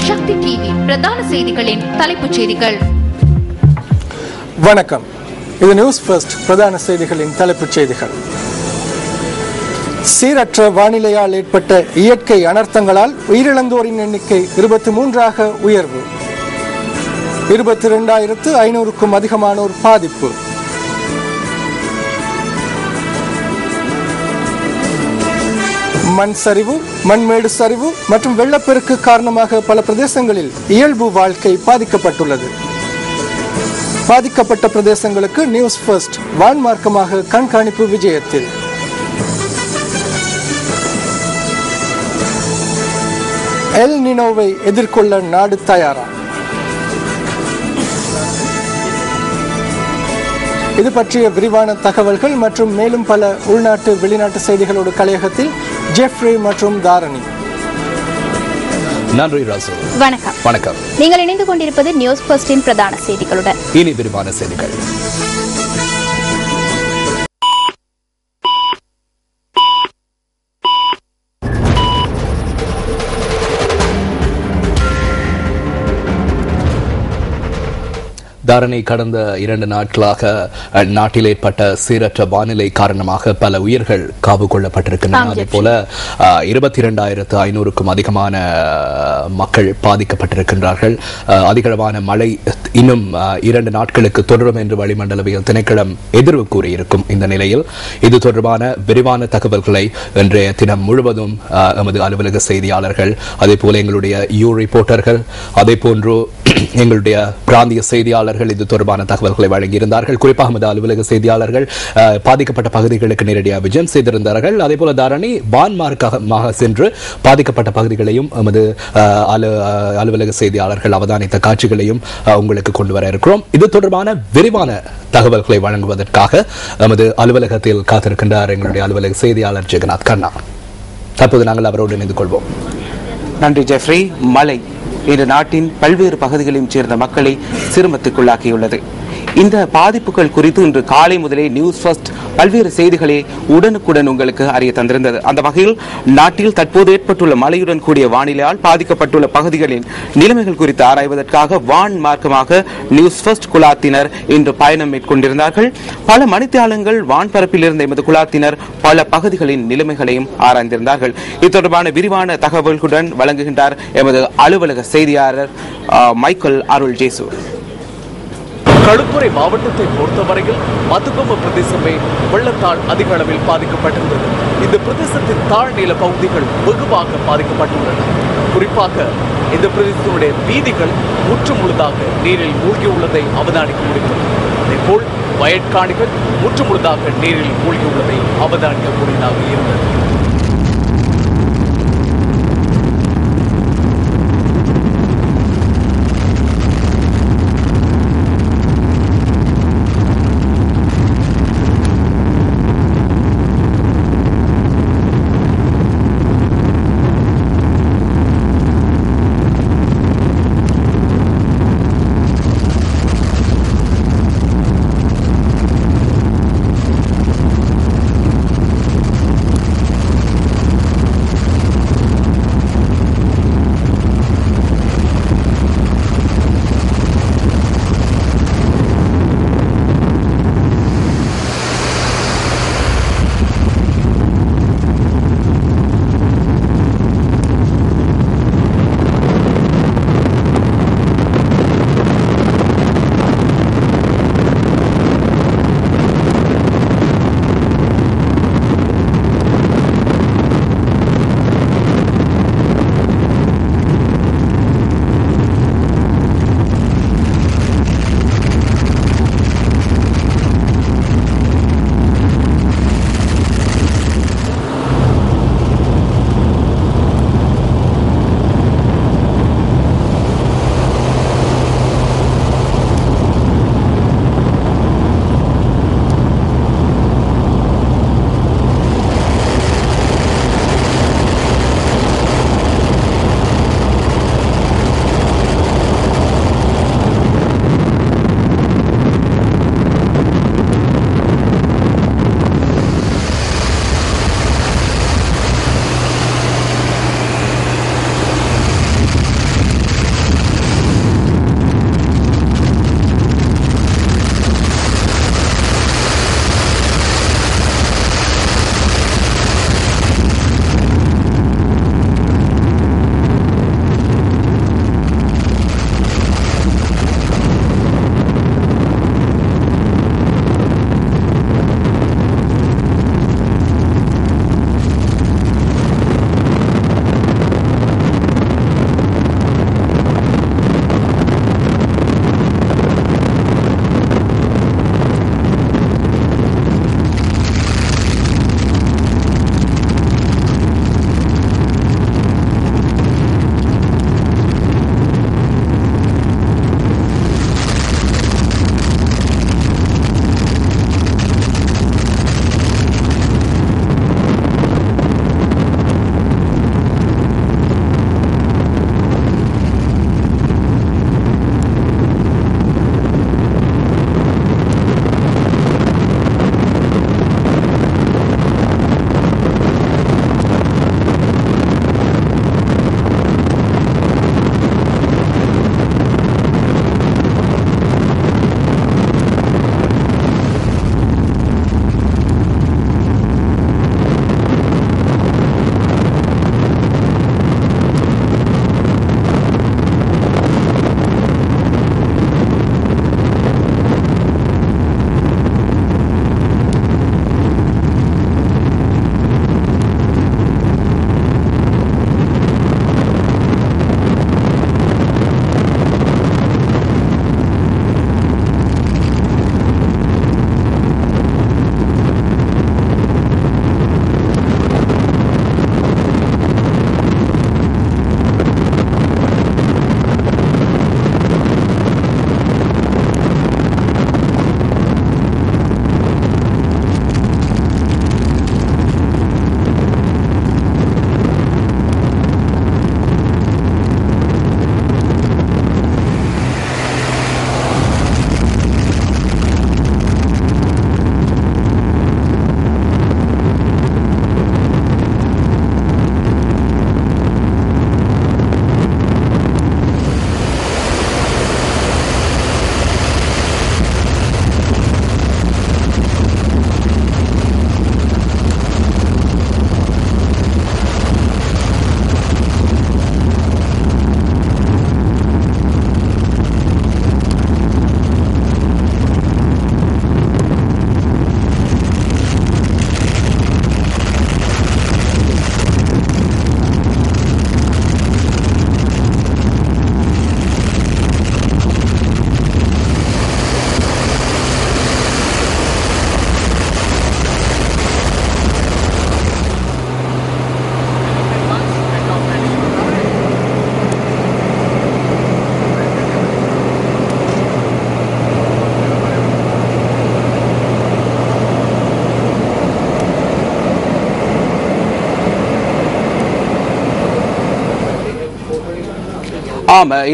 சக்தி TV பிரதான செய்திகளின் தலைப்புச் செய்திகள். வணக்கம். இது நியூஸ் ஃபர்ஸ்ட் பிரதான செய்திகளின் தலைப்புச் செய்திகள். சீரற்ற வானிலையால் ஏற்பட்ட இயற்கை அனர்த்தங்களால் உயிரிழந்தோரின் எண்ணிக்கை 23ஆக உயர்வு. 22,500க்கும் அதிகமானோர் பாதிப்பு. மண் சரிவு, மண்மேடு சரிவு மற்றும் வெள்ளப்பெருக்கு காரணமாக பல பிரதேசங்களில் இயல்பு வாழ்க்கை பாதிக்கப்பட்டுள்ளது. பாதிக்கப்பட்ட பிரதேசங்களுக்கு நியூஸ் ஃபர்ஸ்ட் வான்மார்க்கமாக கண்காணிப்பு விஜயத்தில். எல் நினோவை எதிர்கொள்ள நாடு தயாரா? இது பற்றிய விரிவான தகவல்கள் மற்றும் மேலும் பல உள்நாட்டு வெளிநாட்டு செய்திகளோடு கலையகத்தில் ஜெஃப்ரி மற்றும் தாரணி. நன்றி ராசு. வணக்கம். வணக்கம். நீங்கள் இணைந்து கொண்டிருப்பது நியூஸ் ஃபர்ஸ்டின் பிரதான செய்திகளுடன். இனி விரிவான செய்திகள். தாரணி, கடந்த 2 நாட்களாக நாட்டில் ஏற்பட்ட சீரற்ற வானிலை காரணமாக பல உயிர்கள் காவு கொள்ளப்பட்டிருக்கின்றன. அதே போல 22,500க்கும் அதிகமான மக்கள் பாதிக்கப்பட்டிருக்கின்றார்கள். அதிகளவான மழை இன்னும் 2 நாட்களுக்கு தொடரும் என்று வளிமண்டலவியல் திணைக்களம் எதிர்வு கூறியிருக்கும் இந்த நிலையில் இது தொடர்பான விரிவான தகவல்களை இன்றைய தினம் முழுவதும் எமது அலுவலக செய்தியாளர்கள், அதே போல எங்களுடைய ரிப்போர்ட்டர்கள், அதே போன்று எங்களுடைய பிராந்திய செய்தியாளர்கள் இது தொடர்பான தகவல்களை வழங்கியிருந்தார்கள். குறிப்பாக எமது அலுவலக செய்தியாளர்கள் பாதிக்கப்பட்ட பகுதிகளுக்கு நேரடியாக விஜயம் செய்திருந்தார்கள். அதே போல தாரணி வான்மார்க்கமாக சென்று பாதிக்கப்பட்ட பகுதிகளையும் எமது அலுவலக செய்தியாளர்கள் அவதானித்த காட்சிகளையும் உங்களுக்கு கொண்டு வர இருக்கிறோம். இது தொடர்பான விரிவான தகவல்களை வழங்குவதற்காக எமது அலுவலகத்தில் காத்திருக்கின்றார் எங்களுடைய அலுவலக செய்தியாளர் ஜெகநாத் கண்ணா. தற்போது நாங்கள் அவரோடு இணைந்து கொள்வோம். நன்றி ஜெஃப்ரி. மழை இன்று நாட்டின் பல்வேறு பகுதிகளையும் சேர்ந்த மக்களை சிரமத்துக்குள்ளாக்கியுள்ளது. இந்த பாதிப்புகள் குறித்து இன்று காலை முதலே நியூஸ் ஃபர்ஸ்ட் பல்வேறு செய்திகளை உடனுக்குடன் உங்களுக்கு அறிய தந்திருந்தது. அந்த வகையில் நாட்டில் தற்போது ஏற்பட்டுள்ள மழையுடன் கூடிய வானிலையால் பாதிக்கப்பட்டுள்ள பகுதிகளின் நிலைமைகள் குறித்து ஆராய்வதற்காக வான் மார்க்கமாக நியூஸ் ஃபர்ஸ்ட் குழாத்தினர் இன்று பயணம் மேற்கொண்டிருந்தார்கள். பல மணித்தியாலங்கள் வான்பரப்பில் இருந்த எமது குழாத்தினர் பல பகுதிகளின் நிலைமைகளையும் ஆராய்ந்திருந்தார்கள். இது தொடர்பான விரிவான தகவல்களுடன் வழங்குகின்றார் எமது அலுவலக செய்தியாளர் மைக்கேல் அருள் ஜேசு. களுத்துறை மாவட்டத்தை பொறுத்தவரையில் மதுகம பிரதேசமே வெள்ளத்தால் அதிக அளவில் பாதிக்கப்பட்டிருந்தது. இந்த பிரதேசத்தின் தாழ்நில பகுதிகள் வெகுவாக பாதிக்கப்பட்டுள்ளன. குறிப்பாக இந்த பிரதேசத்தினுடைய வீதிகள் முற்றுமுழுதாக நீரில் மூழ்கியுள்ளதை அவதானிக்க முடிகிறது. அதேபோல் வயற்காணிகள் முற்றுமுழுதாக நீரில் மூழ்கியுள்ளதை அவதானிக்கக்கூடியதாக இருந்தது.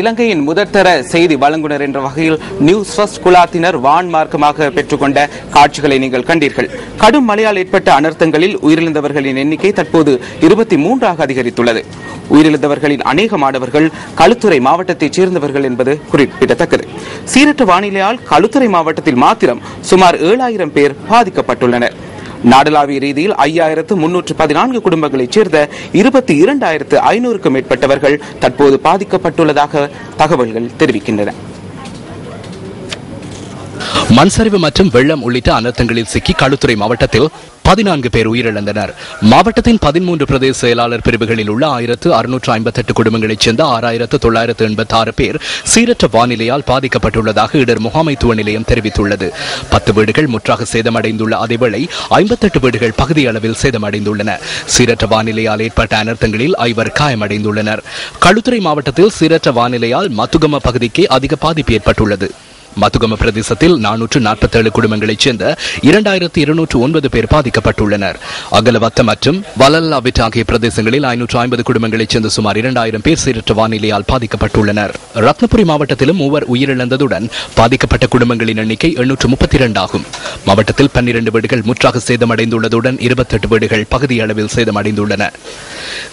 இலங்கையின் முதற்தர செய்தி வழங்குனர் என்ற வகையில் நியூஸ் ஃபர்ஸ்ட் குழாத்தினர் வான் மார்க்கமாக பெற்றுக்கொண்ட காட்சிகளை நீங்கள் கண்டீர்கள். கடும் மழையால் ஏற்பட்ட அனர்த்தங்களில் உயிரிழந்தவர்களின் எண்ணிக்கை தற்போது 23ஆக அதிகரித்துள்ளது. உயிரிழந்தவர்களின் அநேக மாணவர்கள் களுத்துறை மாவட்டத்தைச் சேர்ந்தவர்கள் என்பது குறிப்பிடத்தக்கது. சீரற்ற வானிலையால் களுத்துறை மாவட்டத்தில் மாத்திரம் சுமார் 7000 பேர் பாதிக்கப்பட்டுள்ளனர். நாடளாவிய ரீதியில் 5314 குடும்பங்களைச் சேர்ந்த 22,500க்கும் மேற்பட்டவர்கள் தற்போது பாதிக்கப்பட்டுள்ளதாக தகவல்கள் தெரிவிக்கின்றன. மண்சரிவு மற்றும் வெள்ளம் உள்ளிட்ட அனர்த்தங்களில் சிக்கி களுத்துறை மாவட்டத்தில் 14 பேர் உயிரிழந்தனர். மாவட்டத்தின் 13 பிரதேச செயலாளர் பிரிவுகளில் உள்ள 1658 குடும்பங்களைச் சேர்ந்த 6986 பேர் சீரற்ற வானிலையால் பாதிக்கப்பட்டுள்ளதாக இடர் முகாமைத்துவ நிலையம் தெரிவித்துள்ளது. 10 வீடுகள் முற்றாக சேதமடைந்துள்ள அதேவேளை 58 வீடுகள் பகுதி அளவில் சேதமடைந்துள்ளன. சீரற்ற வானிலையால் ஏற்பட்ட அனர்த்தங்களில் 5 காயமடைந்துள்ளனர். களுத்துறை மாவட்டத்தில் சீரற்ற வானிலையால் மத்துகம பகுதிக்கு அதிக பாதிப்பு ஏற்பட்டுள்ளது. மத்துகம பிரதேசத்தில் 447 குடும்பங்களைச் சேர்ந்த 2209 பேர் பாதிக்கப்பட்டுள்ளனர். அகலவத்த மற்றும் வலல்லாவிட் ஆகிய பிரதேசங்களில் 550 குடும்பங்களைச் சேர்ந்த சுமார் 2000 பேர் சீரற்ற வானிலையால் பாதிக்கப்பட்டுள்ளனர். ரத்னபுரி மாவட்டத்திலும் 3 உயிரிழந்ததுடன் பாதிக்கப்பட்ட குடும்பங்களின் எண்ணிக்கை 832 ஆகும். மாவட்டத்தில் 12 வீடுகள் முற்றாக சேதமடைந்துள்ளதுடன் 28 வீடுகள் பகுதி அளவில் சேதமடைந்துள்ளன.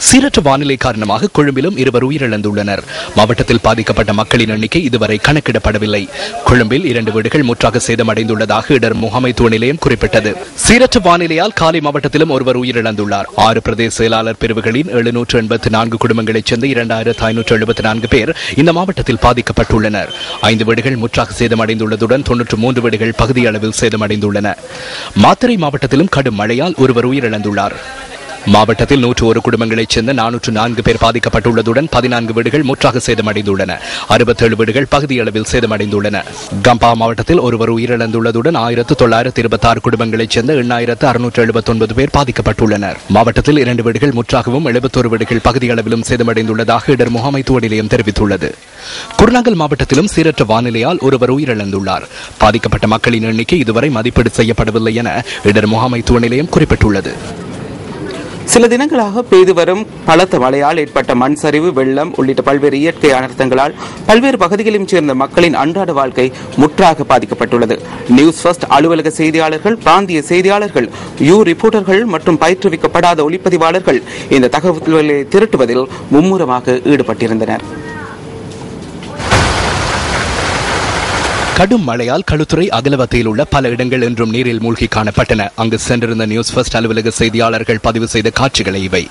சீரற்ற வானிலை காரணமாக கொழும்பிலும் 2 உயிரிழந்துள்ளனர். மாவட்டத்தில் பாதிக்கப்பட்ட மக்களின் எண்ணிக்கை இதுவரை கணக்கிடப்படவில்லை. கொழும்பில் 2 வீடுகள் முற்றாக சேதமடைந்துள்ளதாக இடர் முகாமைத்துவ நிலையம் குறிப்பிட்டது. சீரற்ற வானிலையால் காலி மாவட்டத்திலும் 1 உயிரிழந்துள்ளார். 6 பிரதேச செயலாளர் பிரிவுகளின் 784 குடும்பங்களைச் சேர்ந்த 2574 பேர் இந்த மாவட்டத்தில் பாதிக்கப்பட்டுள்ளனர். 5 வீடுகள் முற்றாக சேதமடைந்துள்ளதுடன் 93 வீடுகள் பகுதி அளவில் சேதமடைந்துள்ளன. மாத்தறை மாவட்டத்திலும் கடும் மழையால் 1 உயிரிழந்துள்ளார். மாவட்டத்தில் 101 குடும்பங்களைச் சேர்ந்த 404 பேர் பாதிக்கப்பட்டுள்ளதுடன் 14 வீடுகள் முற்றாக சேதமடைந்துள்ளன. 67 வீடுகள் பகுதி அளவில் சேதமடைந்துள்ளன. கம்பா மாவட்டத்தில் 1 உயிரிழந்துள்ளதுடன் 1926 குடும்பங்களைச் சேர்ந்த 8679 பேர் பாதிக்கப்பட்டுள்ளனர். மாவட்டத்தில் 2 வீடுகள் முற்றாகவும் 71 வீடுகள் பகுதி அளவிலும் சேதமடைந்துள்ளதாக இடர் முகாமைத்துவ நிலையம் தெரிவித்துள்ளது. குருநாகல் மாவட்டத்திலும் சீரற்ற வானிலையால் 1 உயிரிழந்துள்ளார். பாதிக்கப்பட்ட மக்களின் எண்ணிக்கை இதுவரை மதிப்பீடு செய்யப்படவில்லை என இடர் முகாமைத்துவ நிலையம் குறிப்பிட்டுள்ளது. சில தினங்களாக பெய்து வரும் பலத்த மழையால் ஏற்பட்ட மண் சரிவு, வெள்ளம் உள்ளிட்ட பல்வேறு இயற்கை அனர்த்தங்களால் பல்வேறு பகுதிகளையும் சேர்ந்த மக்களின் அன்றாட வாழ்க்கை முற்றாக பாதிக்கப்பட்டுள்ளது. நியூஸ் ஃபர்ஸ்ட் அலுவலக செய்தியாளர்கள், பிராந்திய செய்தியாளர்கள், ரிப்போர்ட்டர்கள் மற்றும் பயிற்றுவிக்கப்படாத ஒளிப்பதிவாளர்கள் இந்த தகவல்களை திரட்டுவதில் மும்முரமாக ஈடுபட்டிருந்தனர். கடும் மழையால் களுத்துறை அகலவத்தையில் உள்ள பல இடங்கள் என்றும் நீரில் மூழ்கி காணப்பட்டன. அங்கு சென்றிருந்த நியூஸ் ஃபர்ஸ்ட் அலுவலக செய்தியாளர்கள் பதிவு செய்த காட்சிகளை இவை.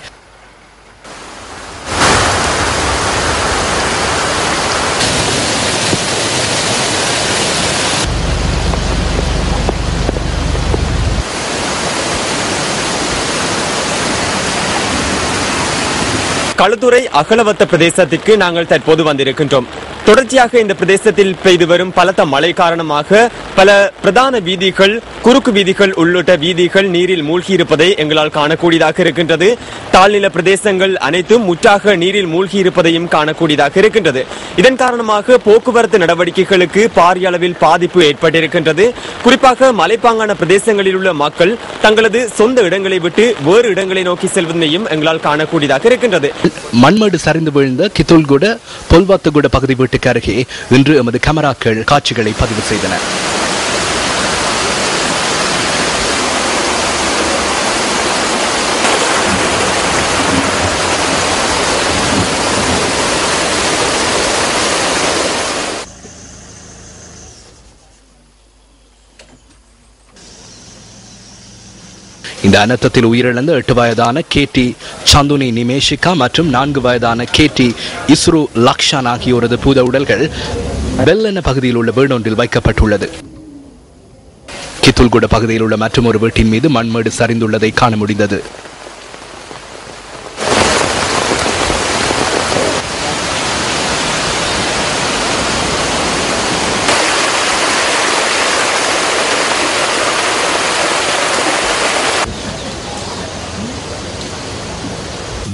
களுத்துறை அகலவத்த பிரதேசத்திற்கு நாங்கள் தற்போது வந்திருக்கின்றோம். தொடர்ச்சியாக இந்த பிரதேசத்தில் பெய்து வரும் பலத்த மழை காரணமாக பல பிரதான வீதிகள், குறுக்கு வீதிகள் உள்ளிட்ட வீதிகள் நீரில் மூழ்கி இருப்பதை எங்களால் காணக்கூடியதாக இருக்கின்றது. தாழ்நில பிரதேசங்கள் அனைத்தும் முற்றாக நீரில் மூழ்கி இருப்பதையும் காணக்கூடியதாக இருக்கின்றது. இதன் காரணமாக போக்குவரத்து நடவடிக்கைகளுக்கு பாரிய அளவில் பாதிப்பு ஏற்பட்டிருக்கின்றது. குறிப்பாக மலைப்பாங்கான பிரதேசங்களில் உள்ள மக்கள் தங்களது சொந்த இடங்களை விட்டு வேறு இடங்களை நோக்கி செல்வதையும் எங்களால் காணக்கூடியதாக இருக்கின்றது. மண்மேடு சரிந்து விழுந்த கித்துல்குட பொல்வாத்துகுட பகுதி வீட்டுக்கு அருகே இன்று எமது கேமராக்கள் காட்சிகளை பதிவு செய்தன. இந்த அனர்த்தத்தில் உயிரிழந்த 8 வயதான கேடி சந்துனி நிமேஷிகா மற்றும் 4 வயதான கேடி இஸ்ரு லக்ஷான் ஆகியோரது பூத உடல்கள் வெள்ளென பகுதியில் உள்ள வீடொன்றில் வைக்கப்பட்டுள்ளது. கித்துல்குட பகுதியில் உள்ள மற்றொரு வீட்டின் மீது மண்மேடு சரிந்துள்ளதை காண முடிந்தது.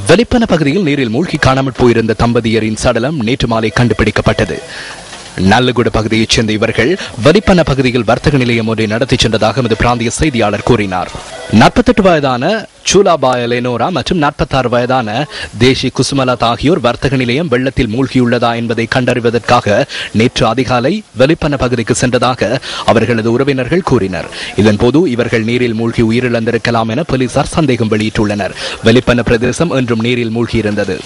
வெளிப்பன பகுதியில் நீரில் மூழ்கி காணாமல் போயிருந்த தம்பதியரின் சடலம் நேற்று மாலை கண்டுபிடிக்கப்பட்டது. நல்லகுட பகுதியைச் சேர்ந்த இவர்கள் வலிப்பன பகுதியில் வர்த்தக நிலையம் ஒன்றை நடத்தி சென்றதாக எமது பிராந்திய செய்தியாளர் கூறினார். 48 வயதான சூலாபாய லெனோரா மற்றும் 46 வயதான தேசி குசுமலத் ஆகியோர் வர்த்தக நிலையம் வெள்ளத்தில் மூழ்கியுள்ளதா என்பதை கண்டறிவதற்காக நேற்று அதிகாலை வலிப்பன பகுதிக்கு சென்றதாக அவர்களது உறவினர்கள் கூறினர். இதன்போது இவர்கள் நீரில் மூழ்கி உயிரிழந்திருக்கலாம் என போலீசார் சந்தேகம் வெளியிட்டுள்ளனர். வலிப்பன பிரதேசம் என்றும் நீரில் மூழ்கியிருந்தது.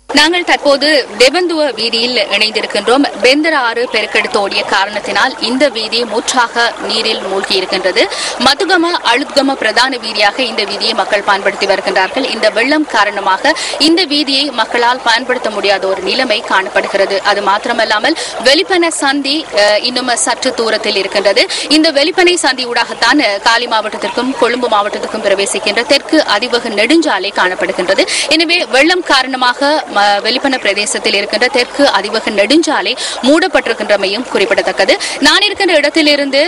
நாங்கள் தற்போது டெபந்துவ வீதியில் இணைந்திருக்கின்றோம். பெந்தர ஆறு பெருக்கெடுத்து ஓடிய காரணத்தினால் இந்த வீதி முற்றாக நீரில் மூழ்கி இருக்கின்றது. மதுகம அழுத்கம பிரதான வீதியாக இந்த வீதியை மக்கள் பயன்படுத்தி வருகின்றார்கள். இந்த வெள்ளம் காரணமாக இந்த வீதியை மக்களால் பயன்படுத்த முடியாத ஒரு நிலைமை காணப்படுகிறது. அது மாத்திரமல்லாமல் வெளிப்பன சந்தி இன்னும் சற்று தூரத்தில் இருக்கின்றது. இந்த வெளிப்பனை சந்தி ஊடாகத்தான் காலி மாவட்டத்திற்கும் கொழும்பு மாவட்டத்திற்கும் பிரவேசிக்கின்ற தெற்கு அதிவேக நெடுஞ்சாலை காணப்படுகின்றது. எனவே வெள்ளம் காரணமாக வெளிப்பன பிரதேசத்தில் இருக்கின்ற தெற்கு அதிவேக நெடுஞ்சாலை மூடப்பட்டிருக்கின்றமையும் குறிப்பிடத்தக்கது. நான் இருக்கின்ற இடத்திலிருந்து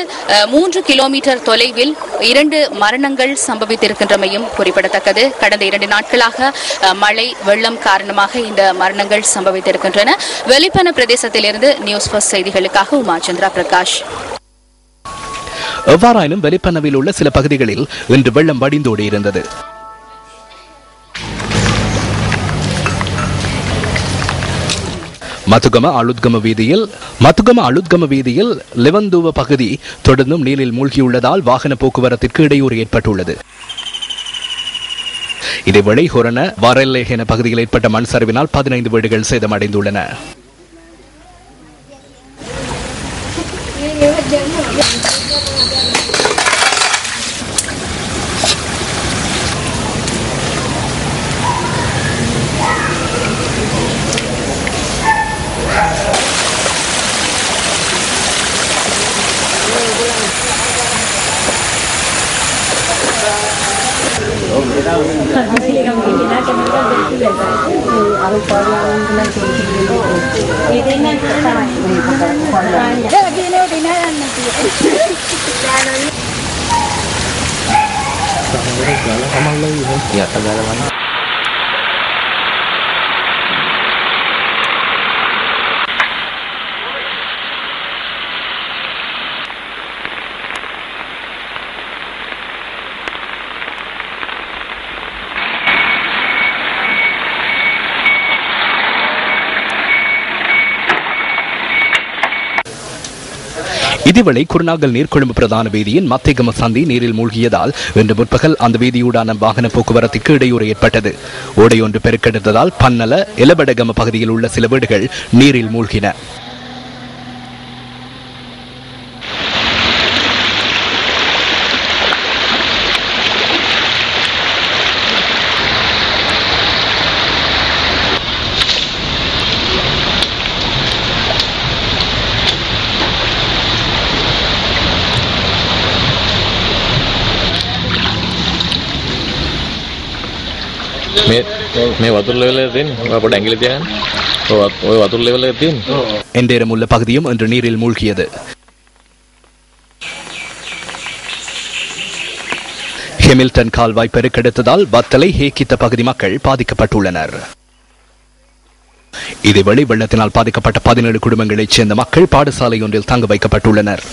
3 கிலோமீட்டர் தொலைவில் 2 மரணங்கள் சம்பவித்திருக்கின்றமையும் குறிப்பிடத்தக்கது. கடந்த 2 நாட்களாக மழை வெள்ளம் காரணமாக இந்த மரணங்கள் சம்பவித்திருக்கின்றன. வெளிப்பன பிரதேசத்திலிருந்து நியூஸ் ஃபர்ஸ்ட் செய்திகளுக்காக உமாச்சந்திரா பிரகாஷ். எவ்வாறாயினும் வெளிப்பனவில் உள்ள சில பகுதிகளில் இன்று வெள்ளம் வடிந்தோடி இருந்தது. மதுகம அழுத்கம வீதியில் லெவந்துவ பகுதி தொடர்ந்தும் நீரில் மூழ்கியுள்ளதால் வாகன போக்குவரத்திற்கு இடையூறு ஏற்பட்டுள்ளது. இதேவேளை ஹொரண வரல்லேகென பகுதியில் ஏற்பட்ட மண் சரிவினால் 15 வீடுகள் சேதமடைந்துள்ளன. இதேவேளை குருநாகல் நீர்கொழும்பு பிரதான வீதியின் மத்திகம சந்தி நீரில் மூழ்கியதால் இன்று முற்பகல் அந்த வீதியூடான வாகன போக்குவரத்திற்கு இடையூறு ஏற்பட்டது. ஓடையொன்று பெருக்கெடுத்ததால் பன்னல எலபடகம பகுதியில் உள்ள சில வீடுகள் நீரில் மூழ்கின. எண்டேரம் உள்ள பகுதியும் இன்று நீரில் மூழ்கியது. ஹெமில்டன் கால்வாய் பெருக்கெடுத்ததால் வத்தலை ஹேக்கித்த பகுதி மக்கள் பாதிக்கப்பட்டுள்ளனர். இதேவேளை வெள்ளத்தினால் பாதிக்கப்பட்ட 17 குடும்பங்களைச் சேர்ந்த மக்கள் பாடசாலை ஒன்றில் தங்க வைக்கப்பட்டுள்ளனர்.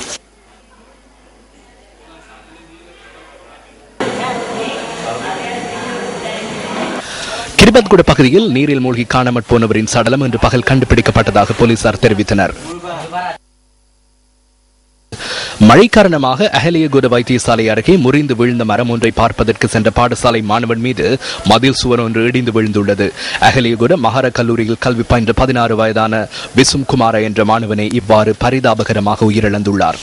கிரிபத்குட பகுதியில் நீரில் மூழ்கி காணாமற் போனவரின் சடலம் இன்று பகல் கண்டுபிடிக்கப்பட்டதாக போலீசார் தெரிவித்தனர். மழை காரணமாக அஹலியகுட வைத்தியசாலை அருகே முறிந்து வீழ்ந்த மரம் ஒன்றை பார்ப்பதற்கு சென்ற பாடசாலை மாணவன் மீது மதில் சுவர் ஒன்று இடிந்து விழுந்துள்ளது. அஹலியகுட மகார கல்லூரியில் கல்வி பயின்ற 16 வயதான விசும் குமார என்ற மாணவனை இவ்வாறு பரிதாபகரமாக உயிரிழந்துள்ளார்.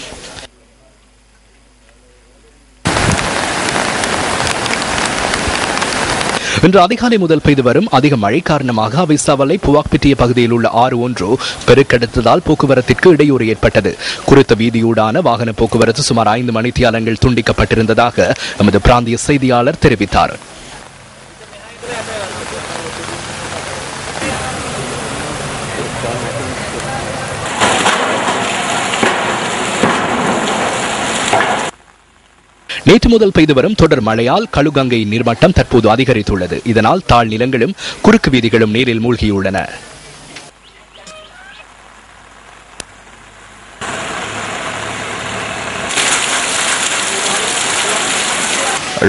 இன்று அதிகாலை முதல் பெய்து வரும் அதிக மழை காரணமாக அவிஸ்தாவலை புவாக்பிட்டிய பகுதியில் உள்ள ஆறு ஒன்று பெருக்கெடுத்ததால் போக்குவரத்திற்கு இடையூறு ஏற்பட்டது. குறித்த வீதியூடான வாகன போக்குவரத்து சுமார் 5 மணித்தியாலங்கள் துண்டிக்கப்பட்டிருந்ததாக எமது பிராந்திய செய்தியாளர் தெரிவித்தார். நேற்று முதல் பெய்து வரும் தொடர் மழையால் களுகங்கை நீர்மட்டம் தற்போது அதிகரித்துள்ளது. இதனால் தாழ் நிலங்களும் குறுக்கு வீதிகளும் நீரில் மூழ்கியுள்ளன.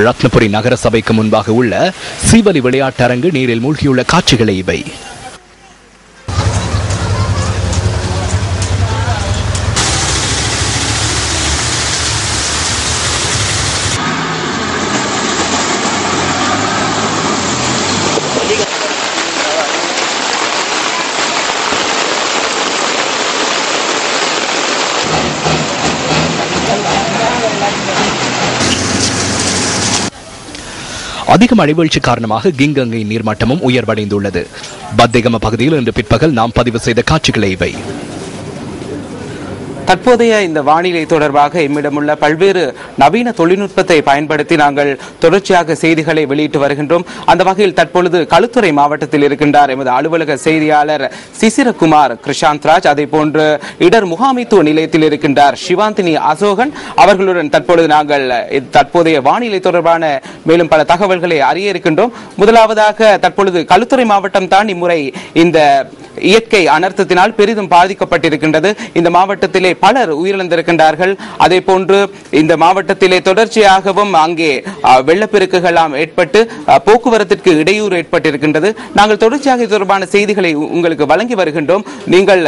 ரத்னபுரி நகர சபைக்கு முன்பாக உள்ள சீவலி விளையாட்டரங்கு நீரில் மூழ்கியுள்ள காட்சிகளை இவை. அதிக மழைவீழ்ச்சி காரணமாக கிங்கங்கை நீர்மட்டமும் உயர்வடைந்துள்ளது. பத்தேகம பகுதியில் இன்று பிற்பகல் நாம் பதிவு செய்த காட்சிகளை இவை. தற்போதைய இந்த வானிலை தொடர்பாக எம்மிடமுள்ள பல்வேறு நவீன தொழில்நுட்பத்தை பயன்படுத்தி நாங்கள் தொடர்ச்சியாக செய்திகளை வெளியிட்டு வருகின்றோம். அந்த வகையில் தற்பொழுது களுத்துறை மாவட்டத்தில் இருக்கின்றார் எமது அலுவலக செய்தியாளர் சிசிரகுமார் கிருஷாந்த்ராஜ். அதே போன்று இடர் முகாமைத்துவ நிலையத்தில் இருக்கின்றார் சிவாந்தினி அசோகன். அவர்களுடன் தற்பொழுது நாங்கள் தற்போதைய வானிலை தொடர்பான மேலும் பல தகவல்களை அறிய இருக்கின்றோம். முதலாவதாக தற்பொழுது களுத்துறை மாவட்டம் தான் இம்முறை இந்த இயற்கை அனர்த்தத்தினால் பெரிதும் பாதிக்கப்பட்டிருக்கின்றது. இந்த மாவட்டத்திலே பலர் உயிரிழந்திருக்கின்றார்கள். அதே போன்று இந்த மாவட்டத்திலே தொடர்ச்சியாகவும் அங்கே வெள்ளப்பெருக்குகள் ஏற்பட்டு போக்குவரத்திற்கு இடையூறு ஏற்பட்டிருக்கின்றது. நாங்கள் தொடர்ச்சியாக இது தொடர்பான செய்திகளை உங்களுக்கு வழங்கி வருகின்றோம். நீங்கள்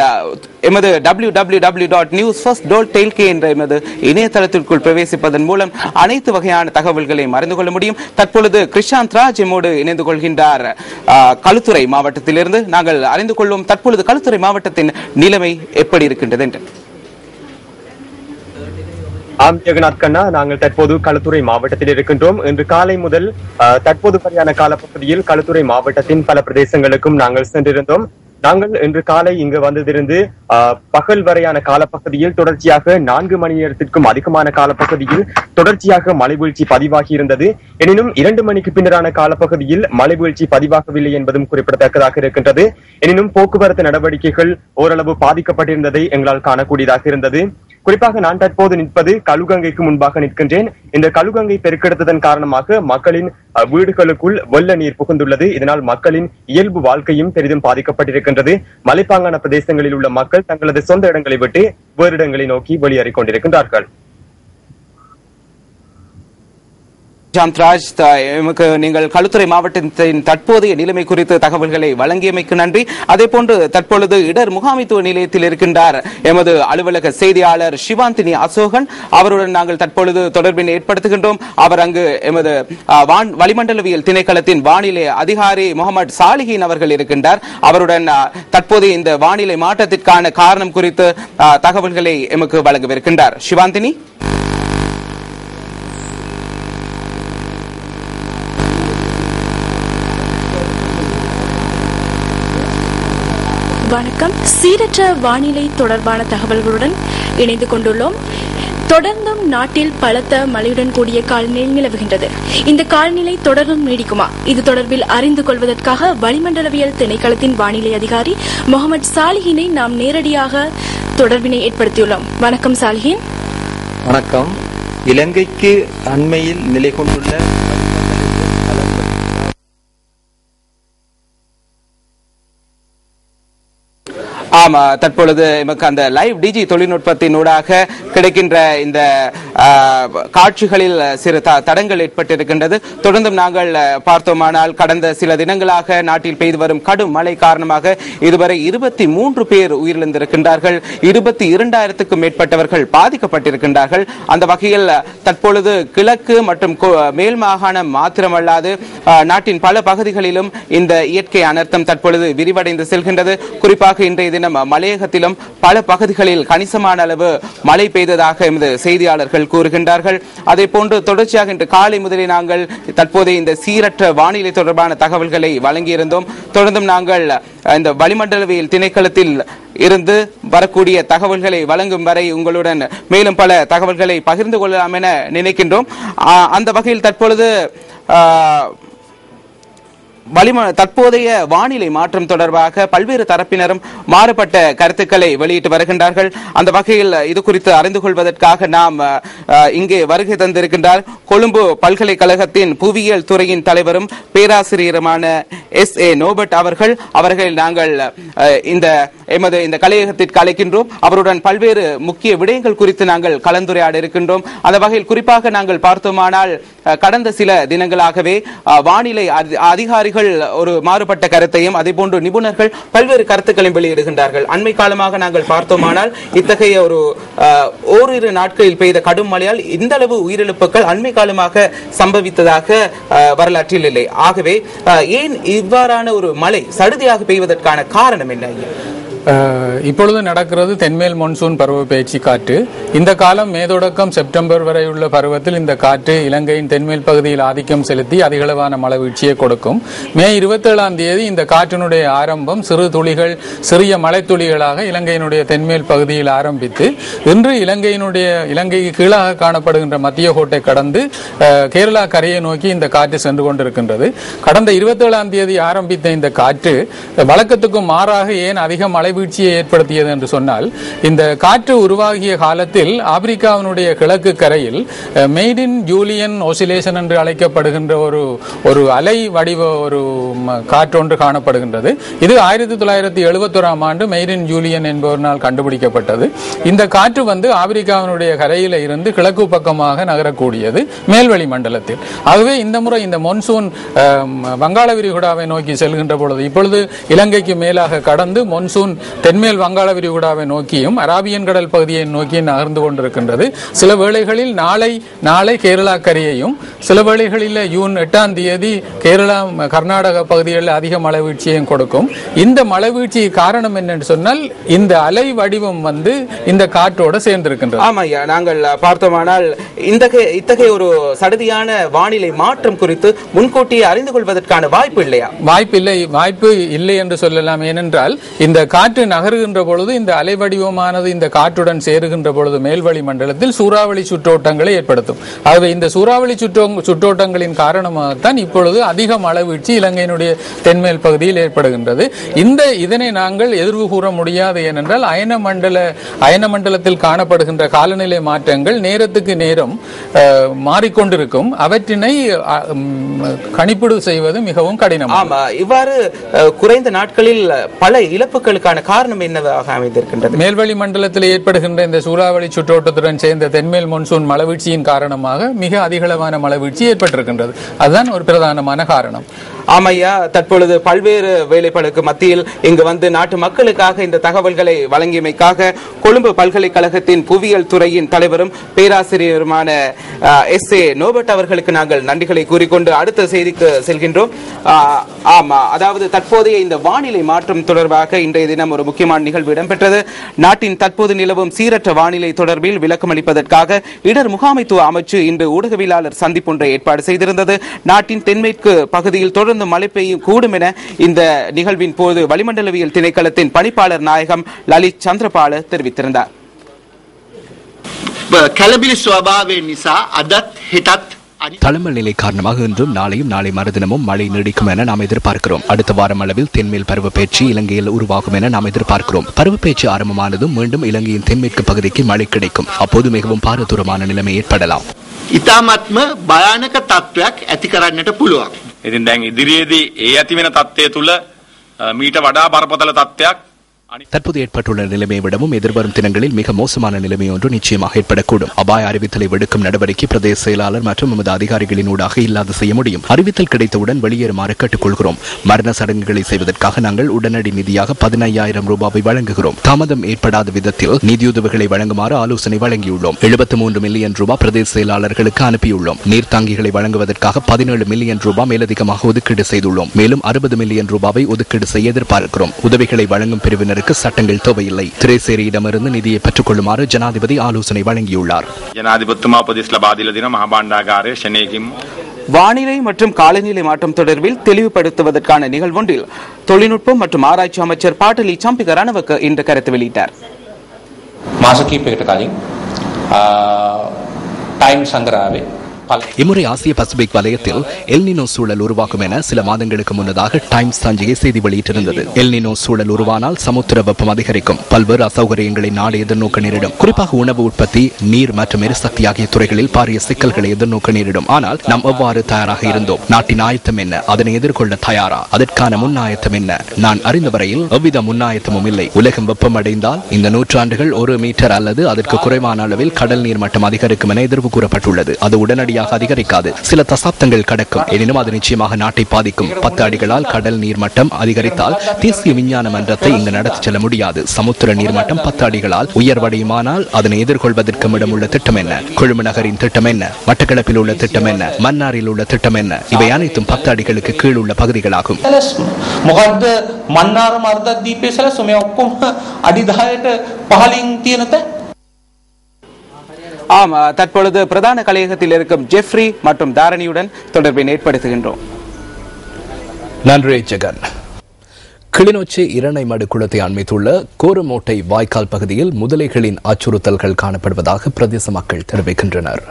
எமது www.newsfirst.lk என்ற எமது இணையதளத்திற்குள் பிரவேசிப்பதன் மூலம் அனைத்து வகையான தகவல்களையும் அறிந்து கொள்ள முடியும். தற்பொழுது கிருஷாந்த் ராஜ் எம்மோடு இணைந்து கொள்கின்றார் களுத்துறை மாவட்டத்திலிருந்து. நாங்கள் அறிந்து கொள்வோம் தற்பொழுது களுத்துறை மாவட்டத்தின் நிலைமை எப்படி இருக்கின்றது என்று. ஆம் ஜெகநாத் கண்ணா, நாங்கள் தற்போது களுத்துறை மாவட்டத்தில் இருக்கின்றோம். இன்று காலை முதல் தற்போது வரையான காலப்பகுதியில் களுத்துறை மாவட்டத்தின் பல பிரதேசங்களுக்கும் நாங்கள் சென்றிருந்தோம். நாங்கள் இன்று காலை இங்கு வந்ததிருந்து பகல் வரையான காலப்பகுதியில் தொடர்ச்சியாக 4 மணி நேரத்திற்கும் அதிகமான காலப்பகுதியில் தொடர்ச்சியாக மழை வீழ்ச்சி பதிவாகி இருந்தது. எனினும் 2 மணிக்கு பின்னரான காலப்பகுதியில் மழை வீழ்ச்சி பதிவாகவில்லை என்பதும் குறிப்பிடத்தக்கதாக இருக்கின்றது. எனினும் போக்குவரத்து நடவடிக்கைகள் ஓரளவு பாதிக்கப்பட்டிருந்ததை எங்களால் காணக்கூடியதாக இருந்தது. குறிப்பாக நான் தற்போது நிற்பது களுகங்கைக்கு முன்பாக நிற்கின்றேன். இந்த களுகங்கை பெருக்கெடுத்ததன் காரணமாக மக்களின் வீடுகளுக்குள் வெள்ள நீர் புகுந்துள்ளது. இதனால் மக்களின் இயல்பு வாழ்க்கையும் பெரிதும் பாதிக்கப்பட்டிருக்கின்றது. மலைப்பாங்கான பிரதேசங்களில் உள்ள மக்கள் தங்களது சொந்த இடங்களை விட்டு வேறு இடங்களை நோக்கி வெளியேறிக் கொண்டிருக்கின்றார்கள். சாந்த்ராஜ், நீங்கள் களுத்துறை மாவட்டத்தின் தற்போதைய நிலைமை குறித்து தகவல்களை வழங்கியமைக்கு நன்றி. அதே போன்று தற்பொழுது இடர் முகாமைத்துவ நிலையத்தில் இருக்கின்றார் எமது அலுவலக செய்தியாளர் சிவாந்தினி அசோகன். அவருடன் நாங்கள் தற்பொழுது தொடர்பினை ஏற்படுத்துகின்றோம். அவர் அங்கு எமது வளிமண்டலவியல் திணைக்களத்தின் வானிலை அதிகாரி முகமது சாலிஹின் அவர்கள் இருக்கின்றார். அவருடன் தற்போது இந்த வானிலை மாற்றத்திற்கான காரணம் குறித்து தகவல்களை எமக்கு வழங்கவிருக்கின்றார். சிவாந்தினி. வணக்கம். சீரற்ற வானிலை தொடர்பான தகவல்களுடன் இணைந்து கொண்டுள்ளோம். தொடர்ந்தும் நாட்டில் பலத்த மழையுடன் கூடிய காலநிலை நிலவுகின்றது. இந்த காலநிலை தொடர்ந்தும் நீடிக்குமா? இது தொடர்பில் அறிந்து கொள்வதற்காக வளிமண்டலவியல் திணைக்களத்தின் வானிலை அதிகாரி முகமது சாலிஹினை நாம் நேரடியாக தொடர்பினை ஏற்படுத்தியுள்ளோம். வணக்கம் சாலிஹின். வணக்கம். இலங்கைக்கு அண்மையில் நிலை கொண்டுள்ள ஆமா, தற்பொழுது நமக்கு அந்த லைவ் டிஜி தொழில்நுட்பத்தினூடாக கிடைக்கின்ற இந்த காட்சிகளில் சிறு தடங்கள் ஏற்பட்டிருக்கின்றது. தொடர்ந்தும் நாங்கள் பார்த்தோமானால் கடந்த சில தினங்களாக நாட்டில் பெய்து வரும் கடும் மழை காரணமாக இதுவரை 23 பேர் உயிரிழந்திருக்கின்றார்கள். 22,000க்கும் மேற்பட்டவர்கள் பாதிக்கப்பட்டிருக்கின்றார்கள். அந்த வகையில் தற்பொழுது கிழக்கு மற்றும் மேல் மாகாணம் மாத்திரமல்லாது நாட்டின் பல பகுதிகளிலும் இந்த இயற்கை அனர்த்தம் தற்பொழுது விரிவடைந்து செல்கின்றது. குறிப்பாக இன்றைய தினம் மலையகத்திலும் பல பகுதிகளில் கணிசமான அளவு மழை பெய்ததாக எமது செய்தியாளர்கள் கூறுகின்றார்கள். அதே போன்று தொடர்ச்சியாக இன்று காலை முதலே நாங்கள் தற்போதைய இந்த சீரற்ற வானிலை தொடர்பான தகவல்களை வழங்கியிருந்தோம். தொடர்ந்தும் நாங்கள் இந்த வளிமண்டலவியல் திணைக்களத்தில் இருந்து வரக்கூடிய தகவல்களை வழங்கும் வரை உங்களுடன் மேலும் பல தகவல்களை பகிர்ந்து கொள்ளலாம் என நினைக்கின்றோம். அந்த வகையில் தற்பொழுது தற்போதைய வானிலை மாற்றம் தொடர்பாக பல்வேறு தரப்பினரும் மாறுபட்ட கருத்துக்களை வெளியிட்டு வருகின்றார்கள். அந்த வகையில் இது குறித்து அறிந்து கொள்வதற்காக நாம் இங்கே வருகை தந்திருக்கின்றார் கொழும்பு பல்கலைக்கழகத்தின் புவியியல் துறையின் தலைவரும் பேராசிரியருமான SA நோபர்ட் அவர்கள் நாங்கள் இந்த கலையகத்திற்கு அழைக்கின்றோம். அவருடன் பல்வேறு முக்கிய விடயங்கள் குறித்து நாங்கள் கலந்துரையாட இருக்கின்றோம். அந்த வகையில் குறிப்பாக நாங்கள் பார்த்தோமானால் கடந்த சில தினங்களாகவே வானிலை அதிகாரிகள் ஒரு மாறுபட்ட கருத்தையும் அதேபோன்று நிபுணர்கள் பல்வேறு கருத்துக்களையும் வெளியிடுகின்றார்கள். அண்மை காலமாக நாங்கள் பார்த்தோமானால் இத்தகைய ஓரிரு நாட்களில் பெய்த கடும் மழையால் இந்த அளவு உயிரிழப்புகள் அண்மை காலமாக சம்பவித்ததாக வரலாற்றில் இல்லை. ஆகவே ஏன் இவ்வாறான ஒரு மழை சடுதியாக பெய்வதற்கான காரணம் என்ன? இப்பொழுது நடக்கிறது தென்மேல் மான்சூன் பருவ பயிற்சி காற்று. இந்த காலம் மே தொடக்கம் செப்டம்பர் வரை உள்ள பருவத்தில் இந்த காற்று இலங்கையின் தென்மேல் பகுதியில் ஆதிக்கம் செலுத்தி அதிகளவான மழை வீழ்ச்சியை கொடுக்கும். மே 27ஆம் தேதி இந்த காற்றினுடைய ஆரம்பம் சிறிய மழை துளிகளாக இலங்கையினுடைய தென்மேல் பகுதியில் ஆரம்பித்து இன்று இலங்கைக்கு கீழாக காணப்படுகின்ற மத்திய கோட்டை கடந்து கேரளா கரையை நோக்கி இந்த காற்று சென்று கொண்டிருக்கின்றது. கடந்த 27ஆம் தேதி ஆரம்பித்த இந்த காற்று வழக்கத்துக்கும் மாறாக ஏன் அதிக மழை வீழ்ச்சியை ஏற்படுத்தியது என்று சொன்னால், இந்த காற்று உருவாகிய காலத்தில் ஆப்பிரிக்காவினுடைய கிழக்கு கரையில் மெய்ட் இன் ஜூலியன் ஓசிலேஷன் என்று அழைக்கப்படுகின்ற ஒரு அலை வடிவ ஒரு காற்றொன்று காணப்படுகின்றது. இது 1971ஆம் ஆண்டு மெய்ட் இன் ஜூலியன் என்பவரால் கண்டுபிடிக்கப்பட்டது. இந்த காற்று ஆப்பிரிக்காவினுடைய கரையில இருந்து கிழக்கு பக்கமாக நகரக்கூடியது மேல்வெளி மண்டலத்தில். ஆகவே இந்த முறை இந்த மான்சூன் வங்காள விரிகுடாவை நோக்கி செல்கின்ற பொழுது இப்பொழுது இலங்கைக்கு மேலாக கடந்து மான்சூன் தென்மேல் வங்காள விரிகுடாவை நோக்கியும் அராபியன் கடல் பகுதியை நோக்கி நகர்ந்து கொண்டிருக்கின்றது. சில வேளைகளில் நாளை கேரளா கரையையும், சில வேளைகளில் ஜூன் 8ஆம் தேதி கேரளா கர்நாடக பகுதிகளில் அதிக மழை வீழ்ச்சியையும் கொடுக்கும். இந்த மழை வீழ்ச்சி காரணம் என்னன்னு சொன்னால் இந்த அலை வடிவம் இந்த காற்றோடு சேர்ந்திருக்கின்றது. ஆமாய்யா, நாங்கள் பார்த்தோமானால் இத்தகைய ஒரு சடுதியான வானிலை மாற்றம் குறித்து முன்கூட்டியே அறிந்து கொள்வதற்கான வாய்ப்பு இல்லையா? வாய்ப்பு இல்லை என்று சொல்லலாம். ஏனென்றால் இந்த காற்று நகருகின்ற பொழுது இந்த அலை வடிவமானது இந்த காற்றுடன் சேருகின்ற பொழுது மேல்வழி மண்டலத்தில் சூறாவளி சுற்றோட்டங்களை ஏற்படுத்தும். ஆகவே இந்த சூறாவளி சுற்றோட்டங்களின் காரணமாகத்தான் இப்பொழுது அதிக மழை வீழ்ச்சி இலங்கையினுடைய தென்மேல் பகுதியில் ஏற்படுகின்றது. இதனை நாங்கள் எதிர்வு கூற முடியாது. ஏனென்றால் அயன மண்டலத்தில் காணப்படுகின்ற காலநிலை மாற்றங்கள் நேரத்துக்கு நேரம் மாறிக்கொண்டிருக்கும். அவற்றினை கணிப்பீடு செய்வது மிகவும் கடினம். இவ்வாறு குறைந்த நாட்களில் பல இழப்புகளுக்கான காரணம் என்னவாக அமைந்திருக்கின்றது? மேல்வழி மண்டலத்தில் ஏற்படுகின்ற இந்த சூறாவளி சுற்றோட்டத்துடன் சேர்ந்த தென்மேல் மான்சூன் மழை வீழ்ச்சியின் காரணமாக மிக அதிகளவான மழை வீழ்ச்சி ஏற்பட்டிருக்கின்றது. அதுதான் ஒரு பிரதானமான காரணம். ஆமையா, தற்பொழுது பல்வேறு வேலைகளுக்கு மத்தியில் இங்கு நாட்டு மக்களுக்காக இந்த தகவல்களை வழங்கியமைக்காக கொழும்பு பல்கலைக்கழகத்தின் புவியியல் துறையின் தலைவரும் பேராசிரியருமான SA நோபர்ட் அவர்களுக்கு நாங்கள் நன்றிகளை கூறிக்கொண்டு அடுத்த செய்திக்கு செல்கின்றோம். அதாவது தற்போதைய இந்த வானிலை மாற்றம் தொடர்பாக இன்றைய தினம் ஒரு முக்கியமான நிகழ்வு இடம்பெற்றது. நாட்டின் தற்போது நிலவும் சீரற்ற வானிலை தொடர்பில் விளக்கம் அளிப்பதற்காக இடர் முகாமைத்துவ அமைச்சு இன்று ஊடகவியலாளர் சந்திப்பொன்றை ஏற்பாடு செய்திருந்தது. நாட்டின் தென்மேற்கு பகுதியில் தொடர்ந்து மழை பெய்யும் கூடும் என இந்த நிகழ்வின் போது வளிமண்டலவியல் திணைக்களத்தின் பணிப்பாளர் நாயகம் லலித் சந்திரபால தெரிவித்திருந்தார். தளம்பல் நிலை காரணமாக இன்றும் நாளையும் நாளை மறுதினமும் மழை நீடிக்கும் என நாம் எதிர்பார்க்கிறோம். அடுத்த வாரம் அளவில் தென்மேல் பருவப்பெயர்ச்சி இலங்கையில் உருவாகும் என நாம் எதிர்பார்க்கிறோம். பருவப்பெயர்ச்சி ஆரம்பமானதும் மீண்டும் இலங்கையின் தென்மேற்கு பகுதிக்கு மழை கிடைக்கும். அப்போது மிகவும் பாரதூரமான நிலைமை ஏற்படலாம். ඉතාමත්ම භයානක තත්ත්වයක් ඇති කරන්නට පුළුවන්. ඉතින් දැන් ඉදිරියේදී ඒ ඇති වෙන තත්ත්වය තුල මීට වඩා බරපතල තත්ත්වයක් தற்போது ஏற்பட்டுள்ள நிலைமையை விடவும் எதிர்வரும் தினங்களில் மிக மோசமான நிலைமை ஒன்று நிச்சயமாக ஏற்படக்கூடும். அபாய அறிவித்தலை விடுக்கும் நடவடிக்கை பிரதேச செயலாளர் மற்றும் எமது அதிகாரிகளின் ஊடாக இல்லாது செய்ய முடியும். அறிவித்தல் கிடைத்தவுடன் வெளியேறுமாறு கேட்டுக்கொள்கிறோம். மரண சடங்குகளை செய்வதற்காக நாங்கள் உடனடி நிதியாக 15,000 ரூபாவை வழங்குகிறோம். தாமதம் ஏற்படாத விதத்தில் நிதியுதவிகளை வழங்குமாறு ஆலோசனை வழங்கியுள்ளோம். 73 மில்லியன் ரூபாய் பிரதேச செயலாளர்களுக்கு அனுப்பியுள்ளோம். நீர்த்தாங்கிகளை வழங்குவதற்காக 17 மில்லியன் ரூபாய் மேலதிகமாக ஒதுக்கீடு செய்துள்ளோம். மேலும் 60 மில்லியன் ரூபாவை ஒதுக்கீடு செய்ய எதிர்பார்க்கிறோம். உதவிகளை வழங்கும் பிரிவினர் சட்டங்கள் தேவையில்லை. திரைசேரியிடமிருந்து நிதியை பெற்றுக் கொள்ளுமாறு ஜனாதிபதி ஆலோசனை வழங்கியுள்ளார். வானிலை மற்றும் காலநிலை மாற்றம் தொடர்பில் தெளிவுபடுத்துவதற்கான நிகழ்வொன்றில் தொழில்நுட்பம் மற்றும் ஆராய்ச்சி அமைச்சர் பாட்டலி சம்பிக ரணவக்க இன்று கருத்து வெளியிட்டார். මාස කිහිපයකට කලින් ටයිම් සංග්‍රහයේ இம்முறை ஆசிய பசிபிக் வலயத்தில் எல்னினோ சூழல் உருவாகும் என சில மாதங்களுக்கு முன்னதாக டைம்ஸ் சஞ்சிகை செய்தி வெளியிட்டிருந்தது. எல்னினோ சூழல் உருவானால் சமுத்திர வெப்பம் அதிகரிக்கும், பல்வேறு அசௌகரியங்களை நாடு எதிர்நோக்க நேரிடும். குறிப்பாக உணவு உற்பத்தி, நீர் மற்றும் எரிசக்தி ஆகிய துறைகளில் பாரிய சிக்கல்களை எதிர்நோக்க நேரிடும். ஆனால் நாம் எவ்வாறு தயாராக இருந்தோம்? நாட்டின் ஆயத்தம் என்ன? அதனை எதிர்கொள்ள தயாரா? அதற்கான முன்னாயத்தம் என்ன? நான் அறிந்த வரையில் எவ்வித முன்னாயத்தமும் இல்லை. உலகம் வெப்பமடைந்தால் இந்த நூற்றாண்டுகள் 1 மீட்டர் அல்லது அதற்கு குறைவான அளவில் கடல் நீர் மட்டம் அதிகரிக்கும் என எதிர்வு கூறப்பட்டுள்ளது. அது உடனடியாக அதிகரிக்காது, சில தசாப்தங்கள் கடக்கும். எனினும் அது நிச்சயமாக நாட்டை பாதிக்கும். 10 அடிகளால் கடல் நீர் மட்டம் அதிகரித்தால் தேசிய விஞ்ஞான மன்றத்தை இங்கு நடத்தி செல்ல முடியாது. சமுத்திர நீர்மட்டம் 10 அடிகளால் உயர்வடையுமானால் அதனை எதிர்கொள்வதற்கு இடமுள்ள திட்டம் என்ன? கொழும்பு நகரின் திட்டம் என்ன? மட்டக்களப்பில் உள்ள திட்டம் என்ன? மன்னாரில் உள்ள திட்டம் என்ன? இவை அனைத்தும் 10 அடிகளுக்கு கீழ் உள்ள பகுதிகளாகும். ஆம், தற்பொழுது பிரதான கலையகத்தில் இருக்கும் ஜெஃப்ரி மற்றும் தாரணியுடன் தொடர்பை ஏற்படுத்துகின்றோம். நன்றி ஜெகன். கிளிநொச்சி இரணைமடு குளத்தை அண்மித்துள்ள கோரமோட்டை வாய்க்கால் பகுதியில் முதலைகளின் அச்சுறுத்தல்கள் காணப்படுவதாக பிரதேச மக்கள் தெரிவிக்கின்றனர்.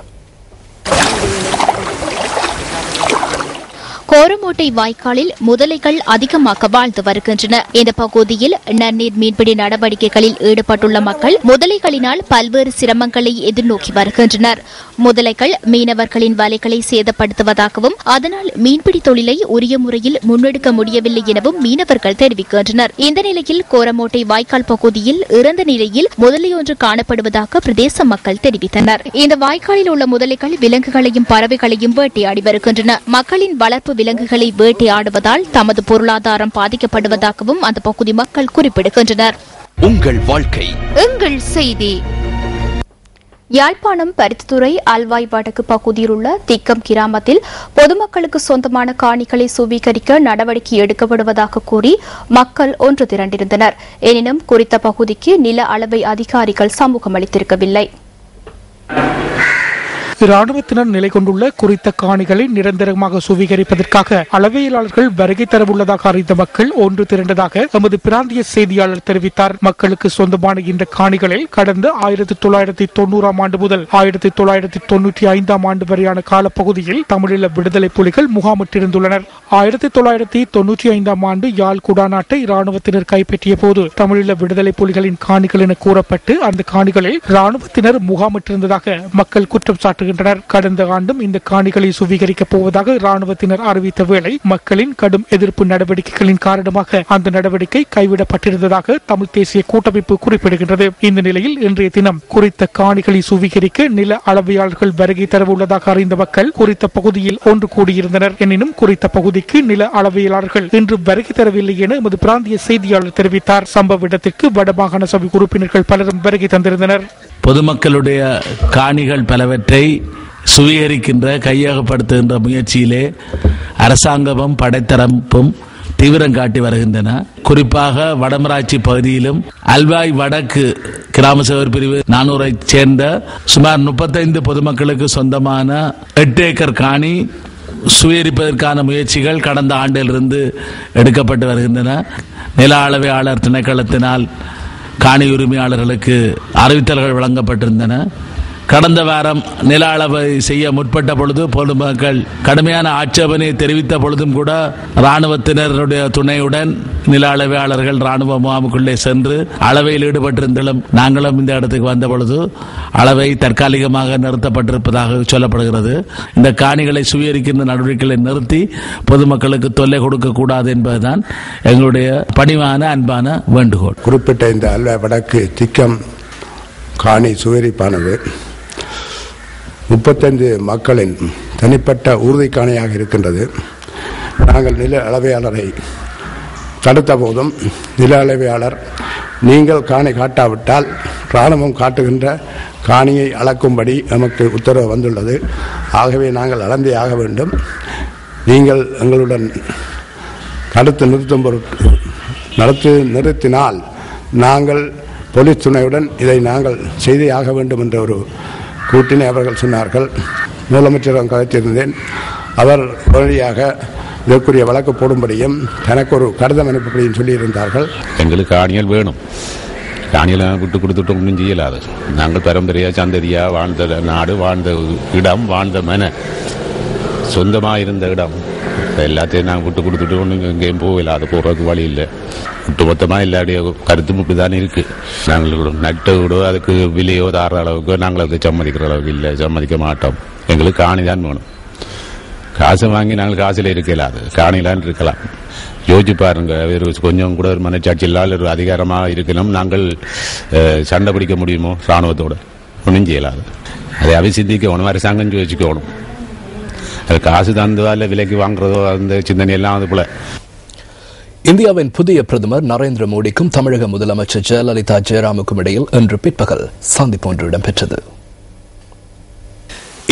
கோரமோட்டை வாய்க்காலில் முதலைகள் அதிகமாக வாழ்ந்து வருகின்றன. இந்த பகுதியில் நன்னீர் மீன்பிடி நடவடிக்கைகளில் ஈடுபட்டுள்ள மக்கள் முதலைகளினால் பல்வேறு சிரமங்களை எதிர்நோக்கி வருகின்றனர். முதலைகள் மீனவர்களின் வலைகளை சேதப்படுத்துவதாகவும் அதனால் மீன்பிடி தொழிலை உரிய முறையில் முன்னெடுக்க முடியவில்லை எனவும் மீனவர்கள் தெரிவிக்கின்றனர். இந்த நிலையில் கோரமோட்டை வாய்க்கால் பகுதியில் இறந்த நிலையில் முதலையொன்று காணப்படுவதாக பிரதேச மக்கள் தெரிவித்தனர். இந்த வாய்க்காலில் உள்ள முதலைகள் விலங்குகளையும் பறவைகளையும் வேட்டையாடி வருகின்றன. மக்களின் வளர்ப்பு விலங்குகளை வேட்டையாடுவதால் தமது பொருளாதாரம் பாதிக்கப்படுவதாகவும் அந்த பகுதி மக்கள் குறிப்பிடுகின்றனர். உங்கள் வாழ்க்கை எங்கள் செய்தி. யாழ்ப்பாணம் பருத்தித்துறை அல்வாய் வடக்கு பகுதியில் உள்ள திக்கம் கிராமத்தில் பொதுமக்களுக்கு சொந்தமான காணிகளை சுவீகரிக்க நடவடிக்கை எடுக்கப்படுவதாக கூறி மக்கள் ஒன்று திரண்டிருந்தனர். எனினும் குறித்த பகுதிக்கு நில அளவை அதிகாரிகள் சமூகம் அளித்திருக்கவில்லை. இராணுவத்தினர் நிலை கொண்டுள்ள குறித்த காணிகளை நிரந்தரமாக சுவீகரிப்பதற்காக அளவையாளர்கள் வருகை தரவுள்ளதாக அறிந்த மக்கள் ஒன்று திரண்டதாக எமது பிராந்திய செய்தியாளர் தெரிவித்தார். மக்களுக்கு சொந்தமான இந்த காணிகளில் கடந்த 1990 ஆண்டு முதல் 1995 ஆண்டு வரையான காலப்பகுதியில் தமிழீழ விடுதலை புலிகள் முகாமிட்டிருந்துள்ளனர். 1995 ஆண்டு யாழ் குடாநாட்டை இராணுவத்தினர் கைப்பற்றிய போது தமிழீழ விடுதலை புலிகளின் காணிகள் என கூறப்பட்டு அந்த காணிகளில் இராணுவத்தினர் முகாமிட்டிருந்ததாக மக்கள் குற்றம் சாட்டுகின்றனர். கடந்த ஆண்டும் இந்த காணிகளை சுவீகரிக்கப் போவதாக இராணுவத்தினர் அறிவித்த வேளை மக்களின் கடும் எதிர்ப்பு நடவடிக்கைகளின் காரணமாக அந்த நடவடிக்கை கைவிடப்பட்டிருந்ததாக தமிழ் தேசிய கூட்டமைப்பு குறிப்பிடுகின்றது. இந்த நிலையில் இன்றைய தினம் குறித்த காணிகளை சுவீகரிக்க நில அளவையாளர்கள் வருகை தரவுள்ளதாக அறிந்த மக்கள் குறித்த பகுதியில் ஒன்று கூடியிருந்தனர். எனினும் குறித்த பகுதிக்கு நில அளவையாளர்கள் இன்று வருகை தரவில்லை என எமது பிராந்திய செய்தியாளர் தெரிவித்தார். சம்பவ இடத்திற்கு வடமாகாண சபை உறுப்பினர்கள் பலரும் வருகை தந்திருந்தனர். பொதுமக்களுடைய காணிகள் பலவற்றை சுவீகரிக்கின்ற கையகப்படுத்துகின்ற முயற்சியிலே அரசாங்கமும் படைத்தரப்பும் தீவிரம் காட்டி வருகின்றன. குறிப்பாக வடமராட்சி பகுதியிலும் அல்வாய் வடக்கு கிராம சேவர் பிரிவு 400 சேர்ந்த சுமார் 35 பொதுமக்களுக்கு சொந்தமான 8 ஏக்கர் காணி சுவீகரிப்பதற்கான முயற்சிகள் கடந்த ஆண்டிலிருந்து எடுக்கப்பட்டு வருகின்றன. நில அளவையாளர் திணைக்களத்தினால் காணி உரிமையாளர்களுக்கு அறிவித்தல்கள் வழங்கப்பட்டிருந்தன. கடந்த வாரம் நில அளவை செய்ய முற்பட்ட பொழுது பொதுமக்கள் கடுமையான ஆட்சேபனை தெரிவித்த பொழுதும் கூட இராணுவத்தினருடைய துணையுடன் நில அளவையாளர்கள் இராணுவ முகாமுக்குள்ளே சென்று அளவையில் ஈடுபட்டிருந்தாலும் நாங்களும் இந்த இடத்துக்கு வந்த பொழுது அளவை தற்காலிகமாக நிறுத்தப்பட்டிருப்பதாக சொல்லப்படுகிறது. இந்த காணிகளை சுவீகரிக்கின்ற நடவடிக்கைகளை நிறுத்தி பொதுமக்களுக்கு தொல்லை கொடுக்க கூடாது என்பதுதான் எங்களுடைய பணிவான அன்பான வேண்டுகோள். குறிப்பிட்ட இந்த அல்வாய் வடக்கு திக்கம் காணி சுவீகரிப்பானது 35 மக்களின் தனிப்பட்ட உறுதி காணியாக இருக்கின்றது. நாங்கள் நில அளவையாளரை தடுத்த போதும் நில அளவையாளர் நீங்கள் காணி காட்டாவிட்டால் இராணுவம் காட்டுகின்ற காணியை அளக்கும்படி நமக்கு உத்தரவு வந்துள்ளது. ஆகவே நாங்கள் அளந்தே ஆக வேண்டும். நீங்கள் எங்களுடன் நிறுத்தினால் நாங்கள் போலீஸ் துணையுடன் இதை நாங்கள் செய்தே ஆக வேண்டும் என்ற ஒரு கூட்டினை அவர்கள் சொன்னார்கள். முதலமைச்சரிடம் கதைத்திருந்தேன். அவர் உடனடியாக இதற்குரிய வழக்கு போடும்படியும் தனக்கு ஒரு கடிதம் அனுப்பப்படியும் சொல்லியிருந்தார்கள். எங்களுக்கு ஆணிகள் வேணும். காணியெல்லாம் விட்டு கொடுத்துட்டு ஒன்றும் செய்யலாது. நாங்கள் பரம்பரையாக சந்ததியாக வாழ்ந்த நாடு, வாழ்ந்த இடம், வாழ்ந்த மன, சொந்தமாக இருந்த இடம் எல்லாத்தையும் நாங்கள் விட்டு கொடுத்துட்டு ஒன்றும் எங்கேயும் போகல. அது போகிறதுக்கு வழி இல்லை. ஒட்டுமொத்தமாக எல்லாருடைய கருத்தும் இப்படி தானே இருக்குது. நாங்கள் நட்ட விடோ அதுக்கு விலையோ தார அளவுக்கு நாங்கள் அதுக்கு சம்மதிக்கிற அளவுக்கு இல்லை, சம்மதிக்க மாட்டோம். எங்களுக்கு காணி தான் வேணும். காசை வாங்கி நாங்கள் காசில் இருக்கல, அது காணிலான்னு இருக்கலாம். யோசிச்சு பாருங்க, கொஞ்சம் கூட ஒரு மனச்சாட்சி இல்லாத ஒரு அதிகாரமாக இருக்கணும். நாங்கள் சண்டை பிடிக்க முடியுமோ இராணுவத்தோடு? ஒன்றும் செய்யலாது. அதை அபிசிந்திக்கணும், அரசாங்கம் யோசிக்கணும். அது காசு தந்ததோ இல்லை விலைக்கு வாங்குறதோ அந்த சிந்தனை எல்லாம் அது போல. இந்தியாவின் புதிய பிரதமர் நரேந்திர மோடிக்கும் தமிழக முதலமைச்சர் ஜெயலலிதா ஜெயராமுக்கும் இடையில் இன்று பிற்பகல் சந்திப்பு ஒன்று இடம்பெற்றது.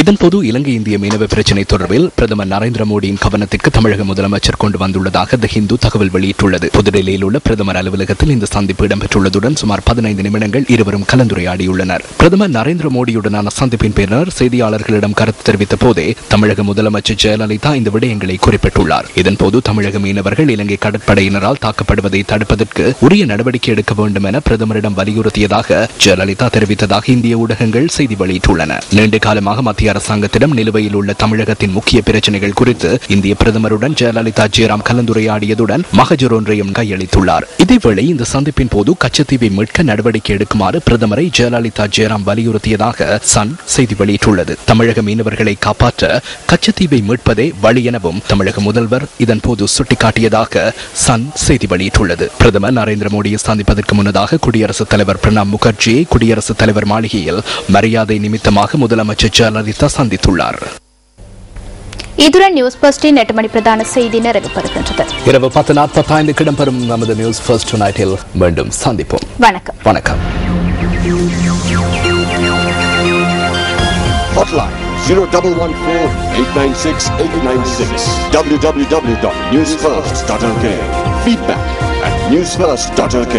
இதன்போது இலங்கை இந்திய மீனவ பிரச்சினை தொடர்பில் பிரதமர் நரேந்திர மோடியின் கவனத்திற்கு தமிழக முதலமைச்சர் கொண்டு வந்துள்ளதாக தி ஹிந்து தகவல் வெளியிட்டுள்ளது. புதுடெல்லியில் உள்ள பிரதமர் அலுவலகத்தில் இந்த சந்திப்பு இடம்பெற்றுள்ளதுடன் சுமார் 15 நிமிடங்கள் இருவரும் கலந்துரையாடியுள்ளனர். பிரதமர் நரேந்திர மோடியுடனான சந்திப்பின் பின்னர் செய்தியாளர்களிடம் கருத்து தெரிவித்த போதே தமிழக முதலமைச்சர் ஜெயலலிதா இந்த விடயங்களை குறிப்பிட்டுள்ளார். இதன்போது தமிழக மீனவர்கள் இலங்கை கடற்படையினரால் தாக்கப்படுவதை தடுப்பதற்கு உரிய நடவடிக்கை எடுக்க வேண்டும் என பிரதமரிடம் வலியுறுத்தியதாக ஜெயலலிதா தெரிவித்ததாக இந்திய ஊடகங்கள் செய்தி வெளியிட்டுள்ளன. நீண்ட காலமாக மத்திய அரசாங்கத்திடம் நிலுவையில் உள்ள தமிழகத்தின் முக்கிய பிரச்சனைகள் குறித்து இந்திய பிரதமருடன் ஜெயலலிதா ஜெயராம் கலந்துரையாடியதுடன் மகஜர் ஒன்றையும் கையளித்துள்ளார். இதேவேளை இந்த சந்திப்பின் போது கச்சத்தீவை மீட்க நடவடிக்கை எடுக்குமாறு பிரதமரை ஜெயலலிதா ஜெயராம் வலியுறுத்தியதாக சன் செய்தி வெளியிட்டுள்ளது. தமிழக மீனவர்களை காப்பாற்ற கச்சத்தீவை மீட்பதே வழி எனவும் தமிழக முதல்வர் இதன்போது சுட்டிக்காட்டியதாக சன் செய்தி வெளியிட்டுள்ளது. பிரதமர் நரேந்திர மோடியை சந்திப்பதற்கு முன்னதாக குடியரசுத் தலைவர் பிரணாப் முகர்ஜியை குடியரசுத் தலைவர் மாளிகையில் மரியாதை நிமித்தமாக முதலமைச்சர் ஜெயலலிதா சந்தித்துள்ளார். இதுடன் நியூஸ் ஃபர்ஸ்டின் 8 மணி பிரதான செய்தி நிறைவு பெறுகின்றது. இரவு 10:45 இடம்பெறும் நமது நியூஸ் ஃபர்ஸ்ட் நைட்டில் மீண்டும் சந்திப்போம். வணக்கம். வணக்கம். Hotline 0114-896-896 www.newsfirst.lk. Feedback at newsfirst.lk.